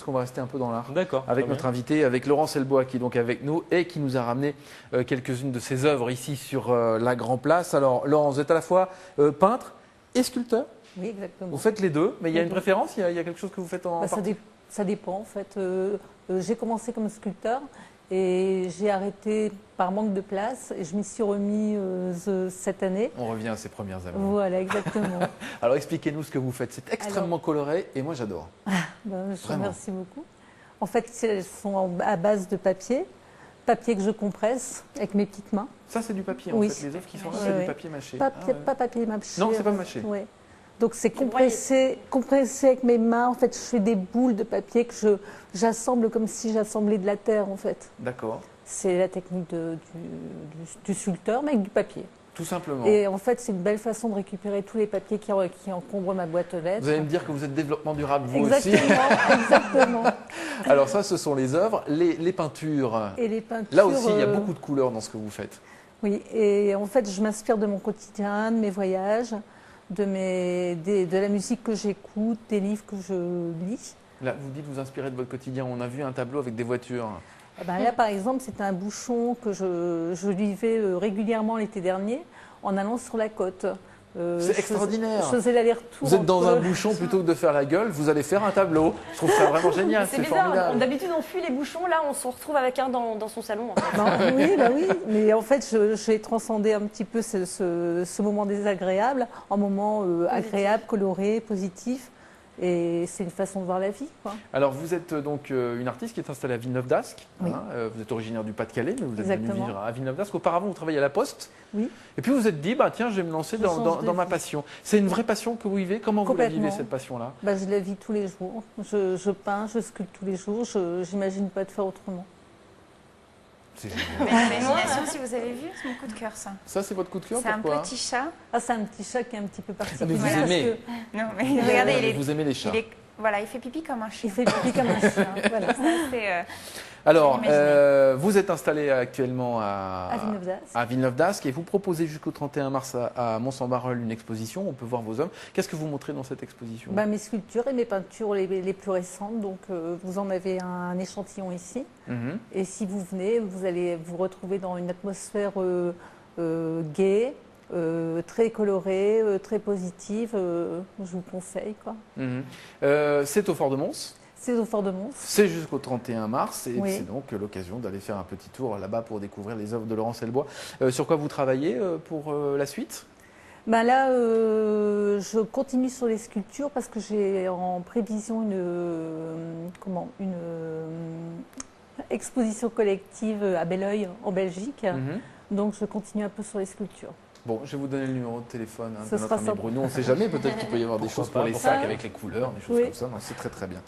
qu'on va rester un peu dans l'art. D'accord. Avec notre invité, avec Laurent Selbois, qui est donc avec nous et qui nous a ramené quelques-unes de ses œuvres ici sur la Grand Place. Alors, Laurent, vous êtes à la fois peintre et sculpteur. Oui, exactement. Vous faites les deux, mais il y a une préférence, il y a quelque chose que vous faites en particulier? Ça dépend, en fait. J'ai commencé comme sculpteur et j'ai arrêté par manque de place et je m'y suis remis cette année. On revient à ses premières amours. Voilà, exactement. Alors, expliquez-nous ce que vous faites. C'est extrêmement coloré et moi, j'adore. Je vous remercie beaucoup. En fait, elles sont à base de papier que je compresse avec mes petites mains. Ça, c'est du papier, en Oui. fait. Les œuvres qui sont là, c'est du papier mâché. Pas papier mâché. Non, c'est pas mâché. Ouais. Donc c'est compressé avec mes mains. En fait, je fais des boules de papier que j'assemble comme si j'assemblais de la terre, en fait. D'accord. C'est la technique du sculpteur, mais avec du papier. Tout simplement. Et en fait, c'est une belle façon de récupérer tous les papiers qui encombrent ma boîte aux lettres. Vous allez me dire que vous êtes développement durable, vous Exactement, aussi. exactement. Alors ça, ce sont les œuvres, les peintures. Et les peintures. Là aussi, il y a beaucoup de couleurs dans ce que vous faites. Oui, et en fait, je m'inspire de mon quotidien, de mes voyages, de la musique que j'écoute, des livres que je lis. Là, vous dites vous inspirez de votre quotidien. On a vu un tableau avec des voitures. Là, par exemple, c'est un bouchon que je vivais régulièrement l'été dernier en allant sur la côte. C'est extraordinaire. Je faisais l'aller-retour. Vous êtes dans un bouchon plutôt que de faire la gueule, vous allez faire un tableau. Je trouve ça vraiment génial, c'est formidable. D'habitude, on fuit les bouchons, là, on se retrouve avec un dans son salon. En fait. Oui, mais en fait, j'ai transcendé un petit peu ce moment désagréable en moment agréable, coloré, positif. Et c'est une façon de voir la vie, quoi. Alors, vous êtes donc une artiste qui est installée à Villeneuve-d'Ascq. Oui. Vous êtes originaire du Pas-de-Calais, mais vous êtes venue Exactement. vivre à Villeneuve-d'Ascq. Auparavant, vous travaillez à la Poste. Oui. Et puis, vous vous êtes dit, tiens, je vais me lancer dans ma passion. C'est une vraie passion que vous vivez. Comment vous la vivez, cette passion-là? Je la vis tous les jours. Je peins, je sculpte tous les jours. Je n'imagine pas de faire autrement. C'est génial. L'imagination, si vous avez vu, c'est mon coup de cœur, ça. Ça, c'est votre coup de cœur? C'est un Pourquoi? petit chat. C'est un petit chat qui est un petit peu particulier. Mais vous aimez? Non, mais regardez, vous aimez les chats? Voilà, il fait pipi comme un chien. Il fait pipi comme un chien. Voilà. Alors, vous êtes installé actuellement à Villeneuve-d'Ascq et vous proposez jusqu'au 31 mars à Mont-Saint-Barreul une exposition. On peut voir vos œuvres. Qu'est-ce que vous montrez dans cette exposition? Mes sculptures et mes peintures les plus récentes. Donc, vous en avez un échantillon ici. Et si vous venez, vous allez vous retrouver dans une atmosphère gaie, très colorée, très positive. Je vous conseille, quoi. C'est au Fort de Mons. C'est au Fort de Mons. C'est jusqu'au 31 mars et Oui. c'est donc l'occasion d'aller faire un petit tour là-bas pour découvrir les œuvres de Laurent Selbois. Sur quoi vous travaillez pour la suite? Là, je continue sur les sculptures parce que j'ai en prévision une exposition collective à Belleuil, en Belgique. Donc, je continue un peu sur les sculptures. Bon, je vais vous donner le numéro de téléphone de Ce notre sera ami sympa. Bruno. On ne sait jamais, peut-être qu'il peut y avoir des choses pour les sacs avec les couleurs, des choses comme ça. Non, c'est très très bien.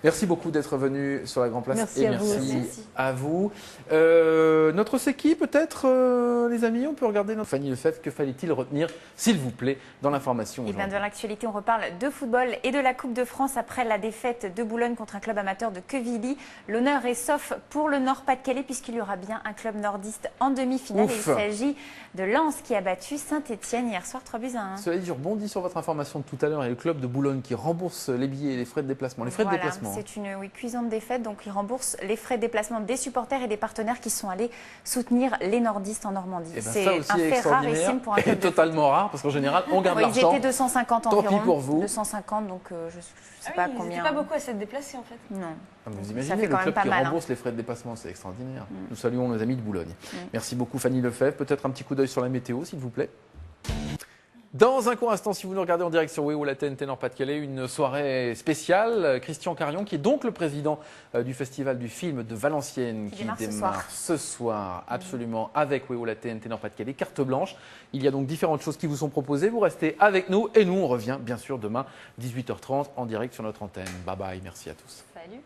Merci beaucoup d'être venu sur la Grand Place. Merci et à merci vous. à vous. Notre séquille, peut-être, les amis, on peut regarder notre Fanny Lefebvre. Que fallait-il retenir, s'il vous plaît, dans l'information Et bien, aujourd'hui? dans l'actualité, on reparle de football et de la Coupe de France après la défaite de Boulogne contre un club amateur de Quevilly. L'honneur est sauf pour le Nord-Pas-de-Calais puisqu'il y aura bien un club nordiste en demi-finale. Ouf. Il s'agit de Lens qui a battu Saint-Étienne hier soir 3-1. Cela dit, je rebondis sur votre information de tout à l'heure et le club de Boulogne qui rembourse les billets et les frais de déplacement. Les frais de déplacement. C'est une cuisante défaite, donc il rembourse les frais de déplacement des supporters et des partenaires qui sont allés soutenir les nordistes en Normandie. C'est un fait rarissime pour un club et totalement rare parce qu'en général, on garde Ils l'argent. étaient 250 Tant environ. pis pour vous. 250, donc je ne sais pas combien. Ils n'étaient pas beaucoup à s'être déplacés, en fait. Non. Vous Ça imaginez fait le quand même club pas qui mal, rembourse les frais de déplacement, c'est extraordinaire. Nous saluons nos amis de Boulogne. Merci beaucoup Fanny Lefebvre. Peut-être un petit coup d'œil sur la météo, s'il vous plaît. Dans un court instant, si vous nous regardez en direct sur WEO, la TNT Nord-Pas-de-Calais, une soirée spéciale. Christian Carion, qui est donc le président du Festival du film de Valenciennes, qui démarre ce soir, absolument, avec WEO, la TNT Nord-Pas-de-Calais, carte blanche. Il y a donc différentes choses qui vous sont proposées. Vous restez avec nous et nous, on revient bien sûr demain, 18h30, en direct sur notre antenne. Bye bye, merci à tous. Salut.